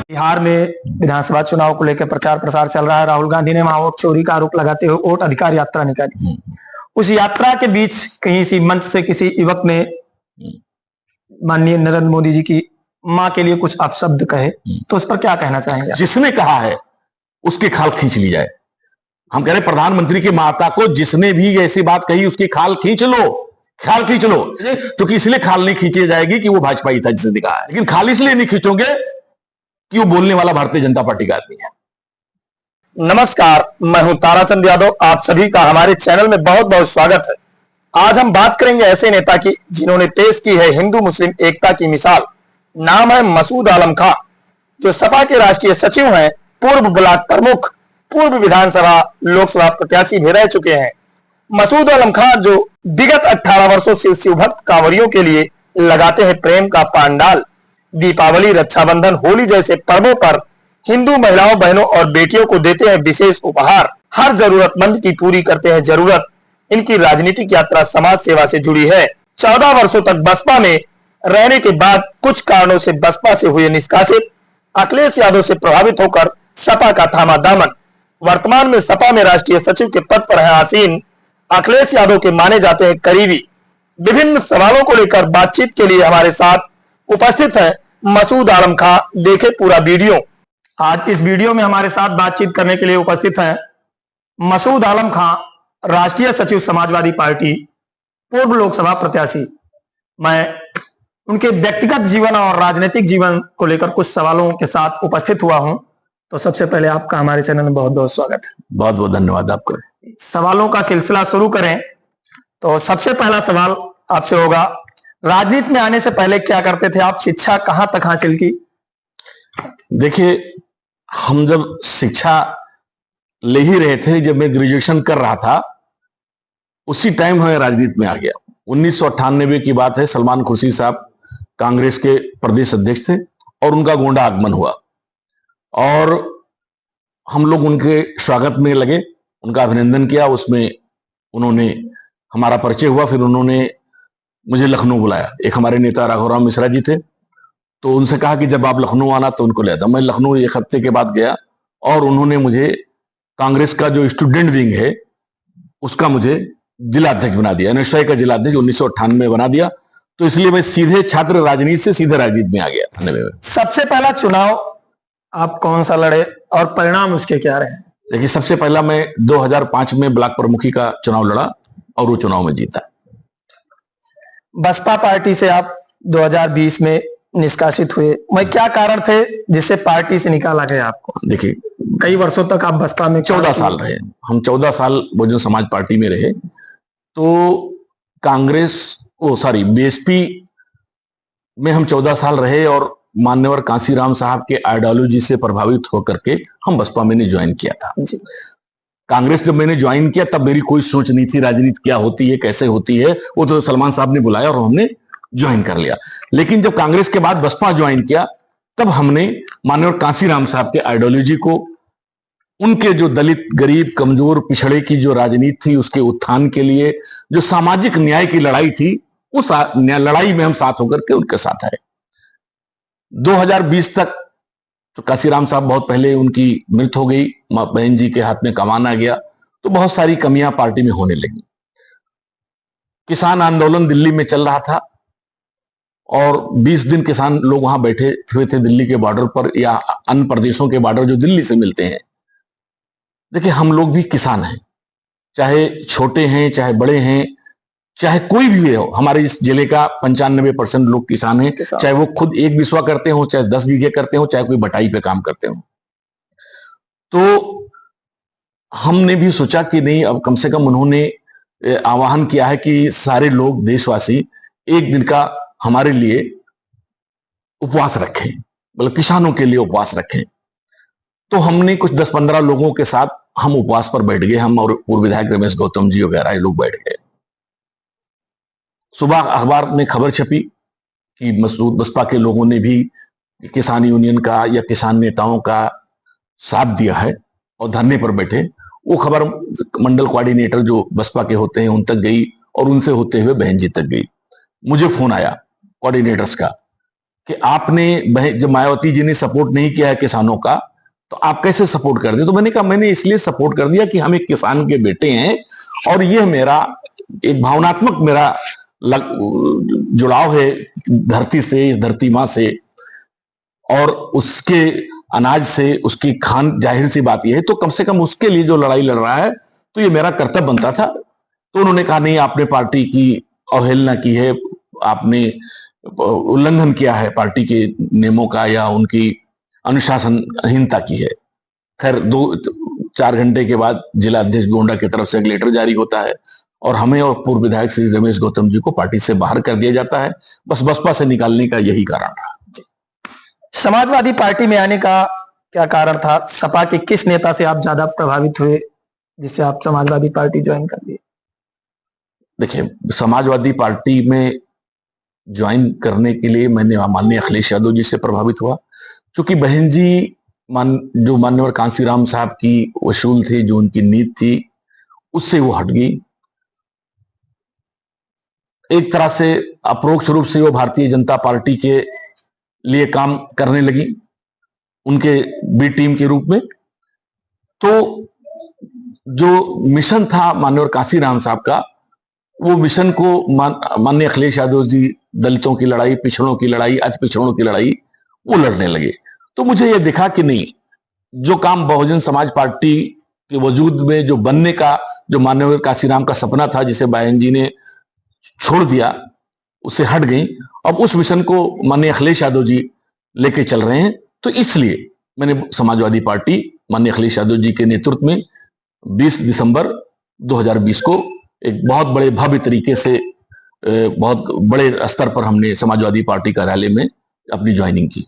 बिहार में विधानसभा चुनाव को लेकर प्रचार प्रसार चल रहा है। राहुल गांधी ने वहां वोट चोरी का आरोप लगाते हुए वोट अधिकार यात्रा निकाली। उस यात्रा के बीच कहीं सी मंच से किसी युवक ने माननीय नरेंद्र मोदी जी की मां के लिए कुछ अपशब्द कहे, तो उस पर क्या कहना चाहेंगे? जिसने कहा है उसकी खाल खींच ली जाए। हम कह रहे प्रधानमंत्री की माता को जिसने भी ऐसी बात कही उसकी खाल खींच लो, खाल खींच लो। क्योंकि इसलिए खाल नहीं खींची जाएगी कि वो भाजपाई था जिसने कहा है, लेकिन खाल इसलिए नहीं खींचोगे कि वो बोलने वाला भारतीय जनता पार्टी का आदमी है। नमस्कार, मैं हूं ताराचंद यादव। आप सभी का हमारे चैनल में बहुत बहुत स्वागत है। आज हम बात करेंगे ऐसे नेता की जिन्होंने पेश की है हिंदू मुस्लिम एकता की मिसाल। नाम है मसूद आलम खां, जो सपा के राष्ट्रीय सचिव हैं, पूर्व ब्लॉक प्रमुख, पूर्व विधानसभा लोकसभा प्रत्याशी भी रह चुके हैं। मसूद आलम खां जो विगत 18 वर्षों से शिव भक्त कांवरियों के लिए लगाते हैं प्रेम का पांडाल। दीपावली, रक्षाबंधन, होली जैसे पर्वों पर हिंदू महिलाओं, बहनों और बेटियों को देते हैं विशेष उपहार। हर जरूरतमंद की पूरी करते हैं जरूरत। इनकी राजनीतिक यात्रा समाज सेवा से जुड़ी है। 14 वर्षों तक बसपा में रहने के बाद कुछ कारणों से बसपा से हुए निष्कासित। अखिलेश यादव से प्रभावित होकर सपा का थामा दामन। वर्तमान में सपा में राष्ट्रीय सचिव के पद पर है आसीन। अखिलेश यादव के माने जाते हैं करीबी। विभिन्न सवालों को लेकर बातचीत के लिए हमारे साथ उपस्थित है मसूद आलम खां। देखे पूरा वीडियो। आज इस वीडियो में हमारे साथ बातचीत करने के लिए उपस्थित हैं मसूद आलम खां, राष्ट्रीय सचिव समाजवादी पार्टी, पूर्व लोकसभा प्रत्याशी। मैं उनके व्यक्तिगत जीवन और राजनीतिक जीवन को लेकर कुछ सवालों के साथ उपस्थित हुआ हूं। तो सबसे पहले आपका हमारे चैनल में बहुत बहुत स्वागत है। बहुत बहुत धन्यवाद आपको। सवालों का सिलसिला शुरू करें तो सबसे पहला सवाल आपसे होगा, राजनीति में आने से पहले क्या करते थे आप? शिक्षा कहां तक हासिल की? देखिए, हम जब शिक्षा ले ही रहे थे, जब मैं ग्रेजुएशन कर रहा था, उसी टाइम मैं राजनीति में आ गया। 1998 की बात है। सलमान खुर्शीद साहब कांग्रेस के प्रदेश अध्यक्ष थे और उनका गोंडा आगमन हुआ और हम लोग उनके स्वागत में लगे, उनका अभिनंदन किया। उसमें उन्होंने हमारा परिचय हुआ। फिर उन्होंने मुझे लखनऊ बुलाया। एक हमारे नेता राघवराम मिश्रा जी थे, तो उनसे कहा कि जब आप लखनऊ आना तो उनको ले आता। मैं लखनऊ एक हफ्ते के बाद गया और उन्होंने मुझे कांग्रेस का जो स्टूडेंट विंग है उसका मुझे जिला अध्यक्ष बना दिया, एनएसयूआई का जिला अध्यक्ष 1998 में बना दिया। तो इसलिए मैं सीधे छात्र राजनीति से सीधे राजनीति में आ गया। सबसे पहला चुनाव आप कौन सा लड़े और परिणाम उसके क्या रहे? देखिए, सबसे पहला मैं 2005 में ब्लॉक प्रमुखी का चुनाव लड़ा और वो चुनाव में जीता। बसपा पार्टी से आप 2020 में निष्कासित हुए। मैं क्या कारण थे जिससे पार्टी से निकाला गया आपको? देखिए, कई वर्षों तक आप बसपा में 14 साल रहे। हम 14 साल बहुजन समाज पार्टी में रहे। तो बीएसपी में हम 14 साल रहे और मान्यवर कांसीराम साहब के आइडियोलॉजी से प्रभावित होकर के हम बसपा में ज्वाइन किया था। कांग्रेस जब मैंने ज्वाइन किया तब मेरी कोई सोच नहीं थी राजनीति क्या होती है, कैसे होती है। वो तो सलमान साहब ने बुलाया और हमने ज्वाइन कर लिया। लेकिन जब कांग्रेस के बाद बसपा ज्वाइन किया तब हमने माननीय कांसीराम साहब के आइडियोलॉजी को, उनके जो दलित, गरीब, कमजोर, पिछड़े की जो राजनीति थी उसके उत्थान के लिए जो सामाजिक न्याय की लड़ाई थी, उस लड़ाई में हम साथ होकर के उनके साथ आए। 2020 तक तो कांसीराम साहब बहुत पहले उनकी मृत्यु हो गई, बहन जी के हाथ में कमान आ गया, तो बहुत सारी कमियां पार्टी में होने लगी। किसान आंदोलन दिल्ली में चल रहा था और 20 दिन किसान लोग वहां बैठे हुए थे दिल्ली के बॉर्डर पर या अन्य प्रदेशों के बॉर्डर जो दिल्ली से मिलते हैं। देखिए, हम लोग भी किसान हैं, चाहे छोटे हैं चाहे बड़े हैं, चाहे कोई भी हो। हमारे इस जिले का 95% लोग किसान हैं, चाहे वो खुद एक बिस्वा करते हो, चाहे 10 बीघे करते हो, चाहे कोई बटाई पे काम करते हो। तो हमने भी सोचा कि नहीं, अब कम से कम उन्होंने आह्वान किया है कि सारे लोग, देशवासी एक दिन का हमारे लिए उपवास रखें, मतलब किसानों के लिए उपवास रखें। तो हमने कुछ 10-15 लोगों के साथ हम उपवास पर बैठ गए। हम और पूर्व विधायक रमेश गौतम जी वगैरह ये लोग बैठ गए। सुबह अखबार में खबर छपी कि बसपा के लोगों ने भी किसान यूनियन का या किसान नेताओं का साथ दिया है और धरने पर बैठे। वो खबर मंडल कोऑर्डिनेटर जो बसपा के होते हैं उन तक गई और उनसे होते हुए बहन जी तक गई। मुझे फोन आया कोऑर्डिनेटर्स का कि आपने जब मायावती जी ने सपोर्ट नहीं किया है किसानों का, तो आप कैसे सपोर्ट कर दिए? तो मैंने कहा मैंने इसलिए सपोर्ट कर दिया कि हम एक किसान के बेटे हैं और ये मेरा एक भावनात्मक मेरा जुड़ाव है धरती से, इस धरती माँ से और उसके अनाज से, उसकी खान। जाहिर सी बात यह है, तो कम से कम उसके लिए जो लड़ाई लड़ रहा है तो ये मेरा कर्तव्य बनता था। तो उन्होंने कहा नहीं, आपने पार्टी की अवहेलना की है, आपने उल्लंघन किया है पार्टी के नियमों का या उनकी अनुशासनहीनता की है। खैर 2-4 घंटे के बाद जिला अध्यक्ष गोंडा की तरफ से एक लेटर जारी होता है और हमें और पूर्व विधायक श्री रमेश गौतम जी को पार्टी से बाहर कर दिया जाता है। बस बसपा से निकालने का यही कारण रहा। समाजवादी पार्टी में आने का क्या कारण था? सपा के किस नेता से आप ज्यादा प्रभावित हुए जिससे आप समाजवादी पार्टी ज्वाइन कर लिए? देखिए, समाजवादी पार्टी में ज्वाइन करने के लिए मैंने माननीय अखिलेश यादव जी से प्रभावित हुआ, क्योंकि बहन जी जो मान्यवर कांसीराम साहब की वसूल थी, जो उनकी नीति थी, उससे वो हट गई। एक तरह से अप्रोक्ष रूप से वो भारतीय जनता पार्टी के लिए काम करने लगी, उनके बी टीम के रूप में। तो जो मिशन था माननीय कांसीराम साहब का, वो मिशन को माननीय अखिलेश यादव जी दलितों की लड़ाई, पिछड़ों की लड़ाई, अति पिछड़ों की लड़ाई वो लड़ने लगे। तो मुझे ये दिखा कि नहीं, जो काम बहुजन समाज पार्टी के वजूद में जो बनने का, जो माननीय कांसीराम का सपना था, जिसे बहन जी ने छोड़ दिया, उससे हट गई। अब उस मिशन को माननीय अखिलेश यादव जी लेके चल रहे हैं। तो इसलिए मैंने समाजवादी पार्टी माननीय अखिलेश यादव जी के नेतृत्व में 20 दिसंबर 2020 को एक बहुत बड़े भव्य तरीके से, बहुत बड़े स्तर पर हमने समाजवादी पार्टी कार्यालय में अपनी ज्वाइनिंग की।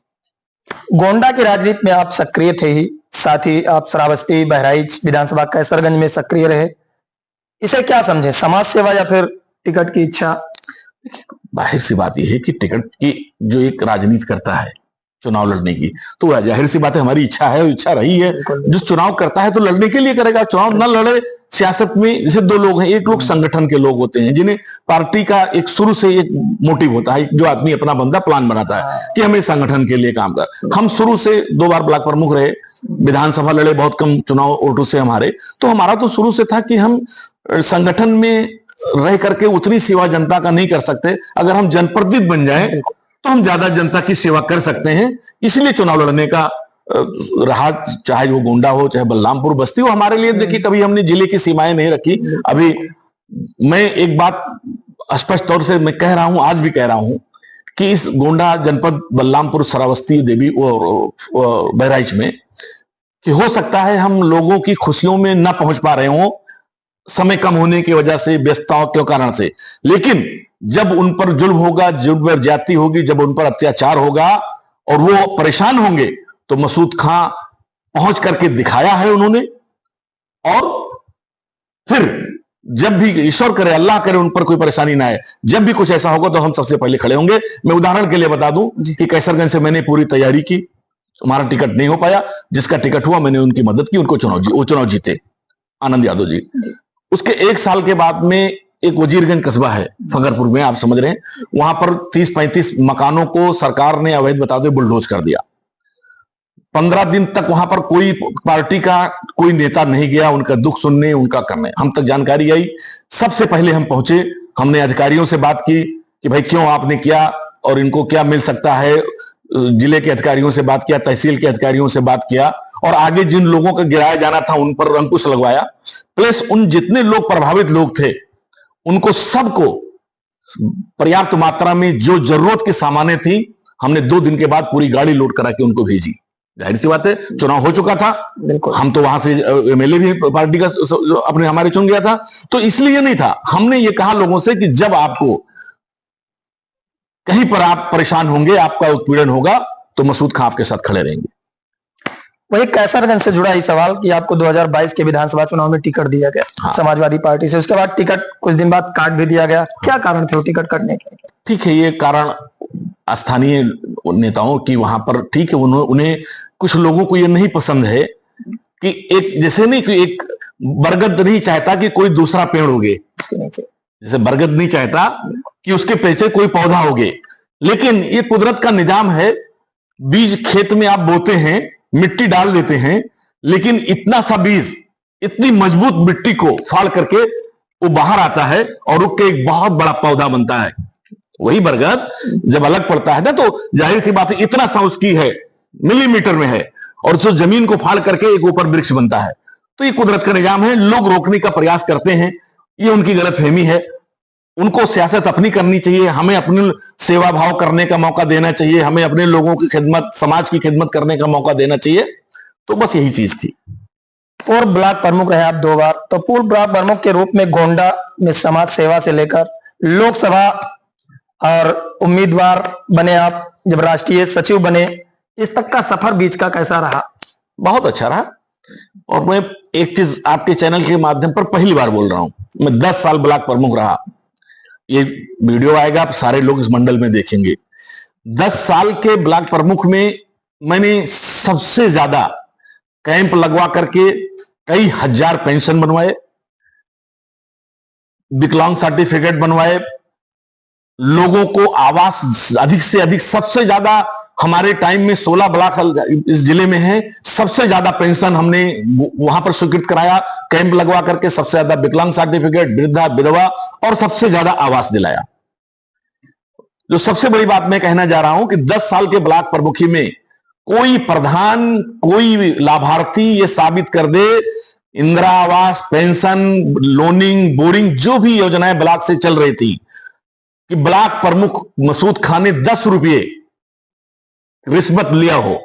गोंडा की राजनीति में आप सक्रिय थे ही, साथ ही आप श्रावस्ती, बहराइच विधानसभा, कैसरगंज में सक्रिय रहे। इसे क्या समझे, समाज सेवा या फिर टिकट की इच्छा? बाहर सी बात यह है कि टिकट की जो एक राजनीति करता है चुनाव लड़ने की, तो जाहिर सी बात है हमारी इच्छा है और इच्छा रही है। जो चुनाव करता है तो लड़ने के लिए करेगा, चुनाव न लड़े। सियासत में जैसे दो लोग हैं, एक लोग संगठन के लोग होते हैं जिन्हें पार्टी का एक शुरू से एक मोटिव होता है, जो आदमी अपना बंदा प्लान बनाता है कि हमें संगठन के लिए काम कर। हम शुरू से 2 बार ब्लॉक प्रमुख रहे, विधानसभा लड़े, बहुत कम चुनाव वोटों से हमारे। तो हमारा तो शुरू से था कि हम संगठन में रह करके उतनी सेवा जनता का नहीं कर सकते, अगर हम जनप्रतिनिधि बन जाएं तो हम ज्यादा जनता की सेवा कर सकते हैं। इसलिए चुनाव लड़ने का रहा, चाहे वो गोंडा हो, चाहे बलरामपुर, बस्ती हो। हमारे लिए देखिए, कभी हमने जिले की सीमाएं नहीं रखी। अभी मैं एक बात स्पष्ट तौर से मैं कह रहा हूं, आज भी कह रहा हूं कि इस गोंडा जनपद, बलरामपुर, श्रावस्ती, देवी और बहराइच में कि हो सकता है हम लोगों की खुशियों में न पहुंच पा रहे हों, समय कम होने की वजह से, व्यस्तताओं के कारण से, लेकिन जब उन पर जुल्म होगा, जुल्म पर ज्यादती होगी, जब उन पर अत्याचार होगा और वो परेशान होंगे, तो मसूद खां पहुंच करके दिखाया है उन्होंने। और फिर जब भी ईश्वर करे, अल्लाह करे, उन पर कोई परेशानी ना आए, जब भी कुछ ऐसा होगा तो हम सबसे पहले खड़े होंगे। मैं उदाहरण के लिए बता दूं कि कैसरगंज से मैंने पूरी तैयारी की, हमारा टिकट नहीं हो पाया, जिसका टिकट हुआ मैंने उनकी मदद की, उनको चुनाव जीते, आनंद यादव जी। उसके 1 साल के बाद में एक वजीरगंज कस्बा है फगरपुर में, आप समझ रहे हैं, वहां पर 30-35 मकानों को सरकार ने अवैध बताते हुए बुलडोज कर दिया। 15 दिन तक वहां पर कोई पार्टी का कोई नेता नहीं गया उनका दुख सुनने, उनका करने। हम तक जानकारी आई, सबसे पहले हम पहुंचे, हमने अधिकारियों से बात की कि भाई क्यों आपने किया और इनको क्या मिल सकता है। जिले के अधिकारियों से बात किया, तहसील के अधिकारियों से बात किया और आगे जिन लोगों का गिराया जाना था उन पर अंकुश लगवाया। प्लस उन जितने लोग प्रभावित लोग थे उनको सबको पर्याप्त मात्रा में जो जरूरत के सामानें थी, हमने 2 दिन के बाद पूरी गाड़ी लोड करा के उनको भेजी। जाहिर सी बात है, चुनाव हो चुका था, हम तो वहां से एमएलए भी पार्टी का अपने हमारे चुन गया था, तो इसलिए नहीं था। हमने ये कहा लोगों से कि जब आपको कहीं पर आप परेशान होंगे, आपका उत्पीड़न होगा, तो मसूद खां आपके साथ खड़े रहेंगे। वही कैसरगंज से जुड़ा ही सवाल कि आपको 2022 के विधानसभा चुनाव में टिकट दिया गया समाजवादी पार्टी से, उसके बाद टिकट कुछ दिन बाद काट भी दिया गया। क्या कारण थे वो टिकट कटने के? ठीक है, ये कारण स्थानीय नेताओं की वहां पर, ठीक है, उन्हें कुछ लोगों को ये नहीं पसंद है कि एक जैसे नहीं कि एक बरगद नहीं चाहता कि कोई दूसरा पेड़ उगे, जैसे बरगद नहीं चाहता कि उसके पीछे कोई पौधा उगे, लेकिन ये कुदरत का निजाम है। बीज खेत में आप बोते हैं, मिट्टी डाल देते हैं, लेकिन इतना सा बीज इतनी मजबूत मिट्टी को फाड़ करके वो बाहर आता है और उग के एक बहुत बड़ा पौधा बनता है। वही बरगद जब अलग पड़ता है ना, तो जाहिर सी बात है इतना सा उसकी है, मिलीमीटर में है, और उस जमीन को फाड़ करके एक ऊपर वृक्ष बनता है। तो ये कुदरत का निजाम है। लोग रोकने का प्रयास करते हैं, ये उनकी गलतफहमी है। उनको सियासत अपनी करनी चाहिए, हमें अपनी सेवा भाव करने का मौका देना चाहिए, हमें अपने लोगों की खिदमत, समाज की खिदमत करने का मौका देना चाहिए। तो बस यही चीज थी। पूर्व ब्लॉक प्रमुख रहे आप 2 बार, तो पूर्व ब्लॉक प्रमुख के रूप में गोंडा में समाज सेवा से लेकर लोकसभा और उम्मीदवार बने आप, जब राष्ट्रीय सचिव बने, इस तक का सफर बीच का कैसा रहा? बहुत अच्छा रहा। और मैं एक चीज आपके चैनल के माध्यम पर पहली बार बोल रहा हूं, मैं 10 साल ब्लॉक प्रमुख रहा। ये वीडियो आएगा, आप सारे लोग इस मंडल में देखेंगे। 10 साल के ब्लॉक प्रमुख में मैंने सबसे ज्यादा कैंप लगवा करके कई हजार पेंशन बनवाए, विकलांग सर्टिफिकेट बनवाए, लोगों को आवास अधिक से अधिक, सबसे ज्यादा हमारे टाइम में 16 ब्लॉक इस जिले में है, सबसे ज्यादा पेंशन हमने वहां पर स्वीकृत कराया, कैंप लगवा करके सबसे ज्यादा विकलांग सर्टिफिकेट, वृद्धा, विधवा, और सबसे ज्यादा आवास दिलाया। जो सबसे बड़ी बात मैं कहना जा रहा हूं कि 10 साल के ब्लॉक प्रमुखी में कोई प्रधान, कोई लाभार्थी ये साबित कर दे, इंदिरा आवास, पेंशन, लोनिंग, बोरिंग, जो भी योजनाएं ब्लॉक से चल रही थी, कि ब्लॉक प्रमुख मसूद खान ने 10 रुपये रिश्वत लिया हो,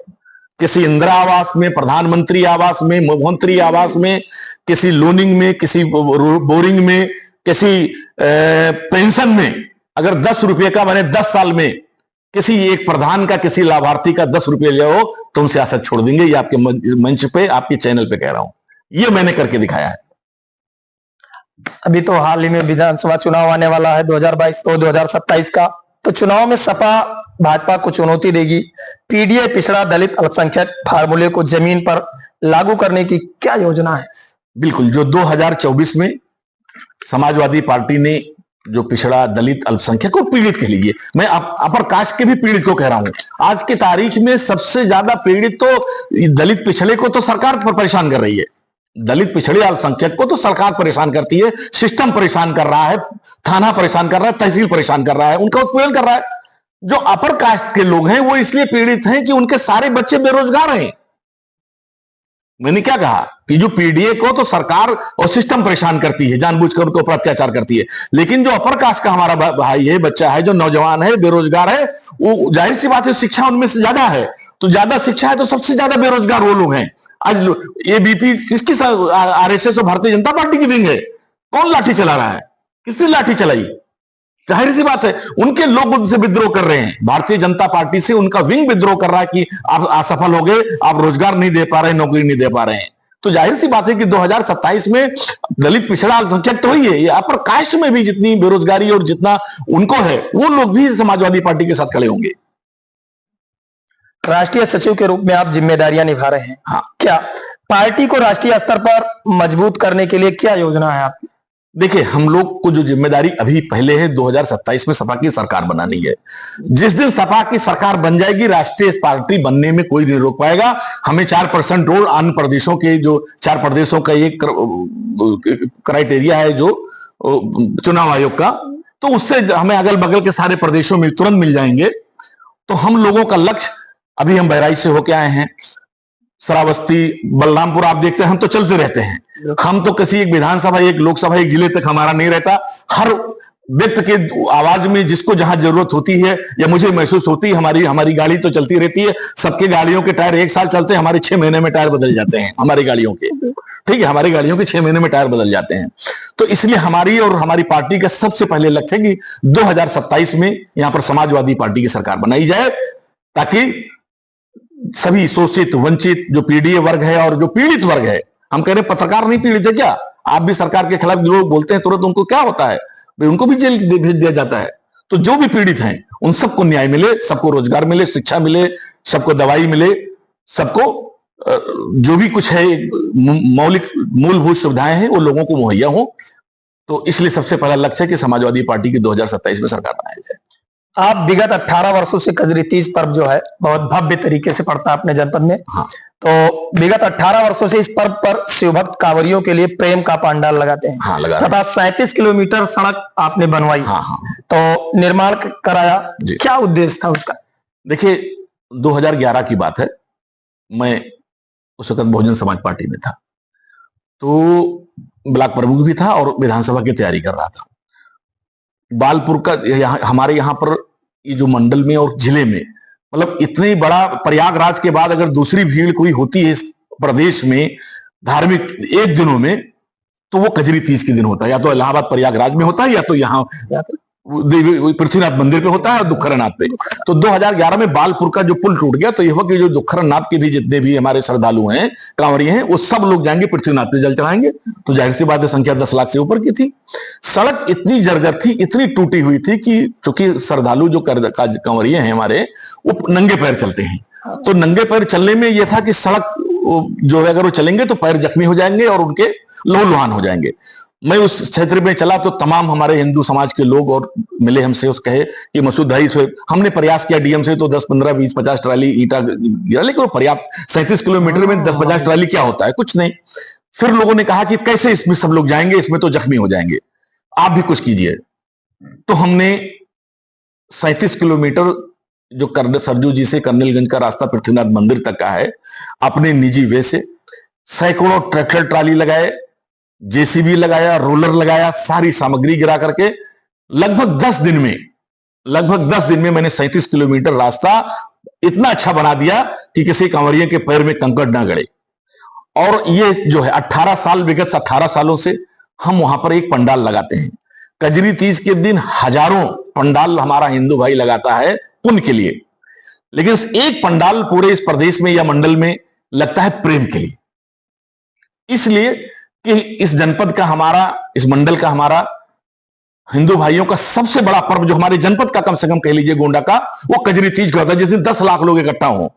किसी इंदिरा आवास में, प्रधानमंत्री आवास में, मुख्यमंत्री आवास में, किसी लोनिंग में, किसी बोरिंग में, किसी पेंशन में, अगर 10 रुपये का मैंने 10 साल में किसी एक प्रधान का, किसी लाभार्थी का 10 रुपये लिया हो, तो हम सियासत छोड़ देंगे। ये आपके मंच पे, आपके चैनल पे कह रहा हूं, ये मैंने करके दिखाया है। अभी तो हाल ही में विधानसभा चुनाव आने वाला है 2022 और 2027 का, तो चुनाव में सपा भाजपा को चुनौती देगी। पीडीए पिछड़ा दलित अल्पसंख्यक फार्मूले को जमीन पर लागू करने की क्या योजना है? बिल्कुल, जो 2024 में समाजवादी पार्टी ने जो पिछड़ा दलित अल्पसंख्यक और पीड़ित के लिए, मैं अपर कास्ट के भी पीड़ित को कह रहा हूं, आज की तारीख में सबसे ज्यादा पीड़ित तो दलित पिछड़े को तो सरकार पर परेशान कर रही है। दलित पिछड़े अल्पसंख्यक को तो सरकार परेशान करती है, सिस्टम परेशान कर रहा है, थाना परेशान कर रहा है, तहसील परेशान कर रहा है, उनका उत्पीड़न कर रहा है। जो अपर कास्ट के लोग हैं वो इसलिए पीड़ित हैं कि उनके सारे बच्चे बेरोजगार हैं। मैंने क्या कहा कि जो पीडीए को तो सरकार और सिस्टम परेशान करती है, जानबूझकर उनके ऊपर अत्याचार करती है, लेकिन जो अपर कास्ट का हमारा भाई है, बच्चा है, जो नौजवान है, बेरोजगार है, वो जाहिर सी बात है शिक्षा उनमें से ज्यादा है, तो ज्यादा शिक्षा है तो सबसे ज्यादा बेरोजगार वो लोग हैं। आज एबीपी किसकी, आरएसएस और भारतीय जनता पार्टी की विंग है। कौन लाठी चला रहा है? किसने लाठी चलाई? जाहिर सी बात है उनके लोग उनसे विद्रोह कर रहे हैं, भारतीय जनता पार्टी से उनका विंग विद्रोह कर रहा है कि आप असफल हो गए, आप रोजगार नहीं दे पा रहे, नौकरी नहीं दे पा रहे हैं। तो जाहिर सी बात है कि 2027 में दलित पिछड़ा अल्पसंख्यक तो ही है, यहाँ पर कास्ट में भी जितनी बेरोजगारी और जितना उनको है, वो लोग भी समाजवादी पार्टी के साथ खड़े होंगे। राष्ट्रीय सचिव के रूप में आप जिम्मेदारियां निभा रहे हैं, हाँ, क्या पार्टी को राष्ट्रीय स्तर पर मजबूत करने के लिए क्या योजना है आपकी? देखिए, हम लोग को जो जिम्मेदारी अभी पहले है, 2027 में सपा की सरकार बनानी है। जिस दिन सपा की सरकार बन जाएगी, राष्ट्रीय पार्टी बनने में कोई नहीं रोक पाएगा। हमें 4% और अन्य प्रदेशों के, जो 4 प्रदेशों का एक क्राइटेरिया है जो चुनाव आयोग का, तो उससे हमें अगल बगल के सारे प्रदेशों में तुरंत मिल जाएंगे। तो हम लोगों का लक्ष्य, अभी हम बहराइच से होके आए हैं, श्रावस्ती, बलरामपुर, आप देखते हैं हम तो चलते रहते हैं। हम तो किसी एक विधानसभा, एक लोकसभा, एक जिले तक हमारा नहीं रहता। हर व्यक्ति के आवाज में जिसको जहां जरूरत होती है या मुझे महसूस होती है, हमारी गाड़ी तो चलती रहती है। सबके गाड़ियों के टायर 1 साल चलते हैं, हमारे 6 महीने में टायर बदल जाते हैं हमारी गाड़ियों के। ठीक है, हमारी गाड़ियों के 6 महीने में टायर बदल जाते हैं। तो इसलिए हमारी और हमारी पार्टी का सबसे पहले लक्ष्य है कि 2027 में यहां पर समाजवादी पार्टी की सरकार बनाई जाए, ताकि सभी शोषित, वंचित, जो पीडीए वर्ग है और जो पीड़ित वर्ग है, हम कह रहे हैं पत्रकार नहीं पीड़ित है क्या? आप भी सरकार के खिलाफ लोग बोलते हैं तुरंत उनको क्या होता है, उनको भी जेल भेज दिया जाता है। तो जो भी पीड़ित हैं उन सबको न्याय मिले, सबको रोजगार मिले, शिक्षा मिले, सबको दवाई मिले, सबको जो भी कुछ है मौलिक मूलभूत सुविधाएं हैं वो लोगों को मुहैया हो। तो इसलिए सबसे पहला लक्ष्य है कि समाजवादी पार्टी की 2027 में सरकार बनाई जाए। आप विगत 18 वर्षों से कजरी तीज पर्व जो है बहुत भव्य तरीके से पड़ता है अपने जनपद में। हाँ। तो विगत 18 वर्षों से इस पर्व पर शिवभक्त कांवरियों के लिए प्रेम का पंडाल लगाते हैं। हाँ, लगा तथा 37 किलोमीटर सड़क आपने बनवाई। हाँ, हाँ। तो निर्माण कराया, क्या उद्देश्य था उसका? देखिए 2011 की बात है, मैं उस वक्त बहुजन समाज पार्टी में था, तो ब्लॉक प्रमुख भी था और विधानसभा की तैयारी कर रहा था। बालपुर का हमारे यहाँ पर ये जो मंडल में और जिले में, मतलब इतनी बड़ा प्रयागराज के बाद अगर दूसरी भीड़ कोई होती है इस प्रदेश में धार्मिक एक दिनों में, तो वो कजरी तीज के दिन होता है। या तो इलाहाबाद प्रयागराज में होता है, या तो यहाँ पृथ्वीनाथ मंदिर पे होता है और दुखरनाथ पे। तो 2011 में बालपुर का जो पुल टूट गया, तो यह कि जो दुखरनाथ के भी जितने भी हमारे श्रद्धालु हैं, कांवरिये हैं, वो सब लोग जाएंगे पृथ्वीनाथ पे जल चढ़ाएंगे। तो जाहिर सी बात है संख्या 10 लाख से ऊपर की थी। सड़क इतनी जर्जर थी, इतनी टूटी हुई थी कि चूंकि श्रद्धालु जो कांवरिये हैं हमारे, वो नंगे पैर चलते हैं। तो नंगे पैर चलने में यह था कि सड़क जो है अगर वो चलेंगे तो पैर जख्मी हो जाएंगे और उनके लहूलुहान हो जाएंगे। मैं उस क्षेत्र में चला तो तमाम हमारे हिंदू समाज के लोग और मिले हमसे, उस कहे कि मसूद भाई, हमने प्रयास किया डीएम से तो 10, 15, 20, 50 ट्राली ईंटा गिरा, लेकिन वो पर्याप्त 37 किलोमीटर में 10-50 ट्राली क्या होता है, कुछ नहीं। फिर लोगों ने कहा कि कैसे इसमें सब लोग जाएंगे, इसमें तो जख्मी हो जाएंगे, आप भी कुछ कीजिए। तो हमने 37 किलोमीटर जो सरजू जी से कर्नलगंज का रास्ता पृथ्वीनाथ मंदिर तक का है, अपने निजी वे से सैकड़ों ट्रैक्टर ट्राली लगाए, जेसीबी लगाया, रोलर लगाया, सारी सामग्री गिरा करके लगभग 10 दिन में मैंने 37 किलोमीटर रास्ता इतना अच्छा बना दिया कि किसी कांवरिये के पैर में कंकड़ ना गड़े। और ये जो है 18 साल, विगत 18 सालों से हम वहां पर एक पंडाल लगाते हैं। कजरी तीज के दिन हजारों पंडाल हमारा हिंदू भाई लगाता है पुण्य के लिए, लेकिन एक पंडाल पूरे इस प्रदेश में या मंडल में लगता है प्रेम के लिए। इसलिए कि इस जनपद का हमारा, इस मंडल का हमारा, हिंदू भाइयों का सबसे बड़ा पर्व जो हमारे जनपद का, कम से कम कह लीजिए गोंडा का, वो कजरी तीज का होता है, जिस दिन 10 लाख लोग इकट्ठा हों।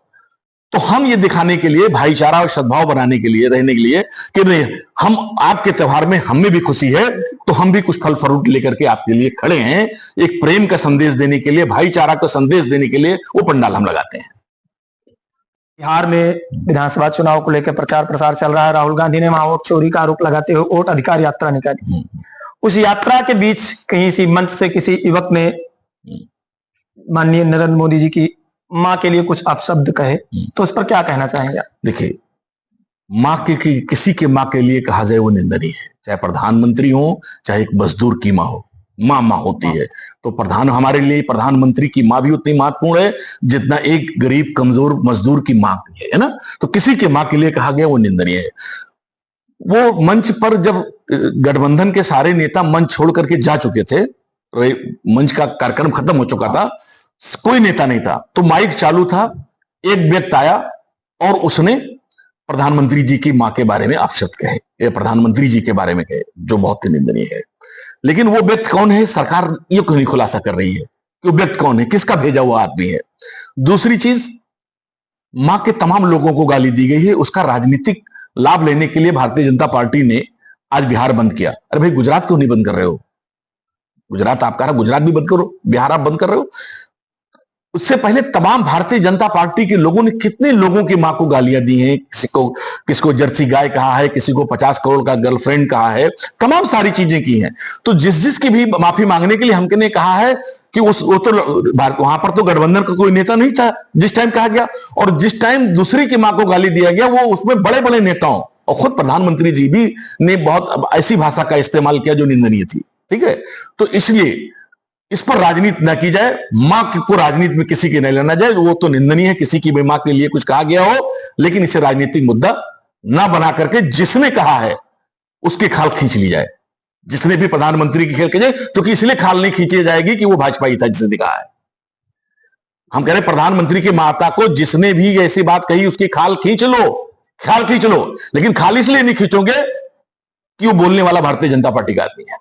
तो हम ये दिखाने के लिए, भाईचारा और सद्भाव बनाने के लिए, रहने के लिए कि नहीं, हम आपके त्योहार में हमें भी खुशी है, तो हम भी कुछ फल फ्रूट लेकर के आपके लिए खड़े हैं। एक प्रेम का संदेश देने के लिए, भाईचारा का संदेश देने के लिए वो पंडाल हम लगाते हैं। बिहार में विधानसभा चुनाव को लेकर प्रचार प्रसार चल रहा है। राहुल गांधी ने वहां वोट चोरी का आरोप लगाते हुए वोट अधिकार यात्रा निकाली। उस यात्रा के बीच कहीं सी मंच से किसी युवक ने माननीय नरेंद्र मोदी जी की मां के लिए कुछ अपशब्द कहे, तो उस पर क्या कहना चाहेंगे? देखिए, मां के किसी के मां के लिए कहा जाए वो निंदनीय है, चाहे प्रधानमंत्री हो, चाहे एक मजदूर की मां हो। मां होती है, तो हमारे लिए प्रधानमंत्री की मां भी उतनी महत्वपूर्ण है जितना एक गरीब कमजोर मजदूर की मां है ना। तो किसी के मां के लिए कहा गया वो निंदनीय है। वो मंच पर जब गठबंधन के सारे नेता मंच छोड़ करके जा चुके थे, मंच का कार्यक्रम खत्म हो चुका था, कोई नेता नहीं था, तो माइक चालू था, एक व्यक्ति आया और उसने प्रधानमंत्री जी की मां के बारे में अपशब्द कहे, या प्रधानमंत्री जी के बारे में कहे, जो बहुत ही निंदनीय है। लेकिन वो व्यक्ति कौन है, सरकार ये क्यों नहीं खुलासा कर रही है कि वो व्यक्ति कौन है, किसका भेजा हुआ आदमी है। दूसरी चीज, मां के तमाम लोगों को गाली दी गई है, उसका राजनीतिक लाभ लेने के लिए भारतीय जनता पार्टी ने आज बिहार बंद किया। अरे भाई, गुजरात क्यों नहीं बंद कर रहे हो? गुजरात आप कह रहे हो, गुजरात भी बंद करो, बिहार आप बंद कर रहे हो। उससे पहले तमाम भारतीय जनता पार्टी के लोगों ने कितने लोगों की मां को गालियां दी हैं, किसको जर्सी गाय कहा है, किसी को 50 करोड़ का गर्लफ्रेंड कहा है, तमाम सारी चीजें की हैं। तो जिसकी भी माफी मांगने के लिए हमने कहा है कि वो तो वहां पर तो गठबंधन का कोई नेता नहीं था जिस टाइम कहा गया, और जिस टाइम दूसरी की मां को गाली दिया गया वो उसमें बड़े बड़े नेताओं और खुद प्रधानमंत्री जी भी ने बहुत ऐसी भाषा का इस्तेमाल किया जो निंदनीय थी। ठीक है, तो इसलिए इस पर राजनीति न की जाए, मां को राजनीति में किसी के नहीं लेना जाए, वो तो निंदनीय है, किसी की भी मां के लिए कुछ कहा गया हो, लेकिन इसे राजनीतिक मुद्दा ना बना करके जिसने कहा है उसके खाल खींच ली जाए, जिसने भी प्रधानमंत्री की खेल जाए, क्योंकि इसलिए खाल नहीं खींची जाएगी कि वो भाजपा ही था जिसने कहा है। हम कह रहे प्रधानमंत्री की माता को जिसने भी ऐसी बात कही उसकी खाल खींच लो, खाल खींच लो, लेकिन खाल इसलिए नहीं खींचोगे कि वो बोलने वाला भारतीय जनता पार्टी का आदमी है।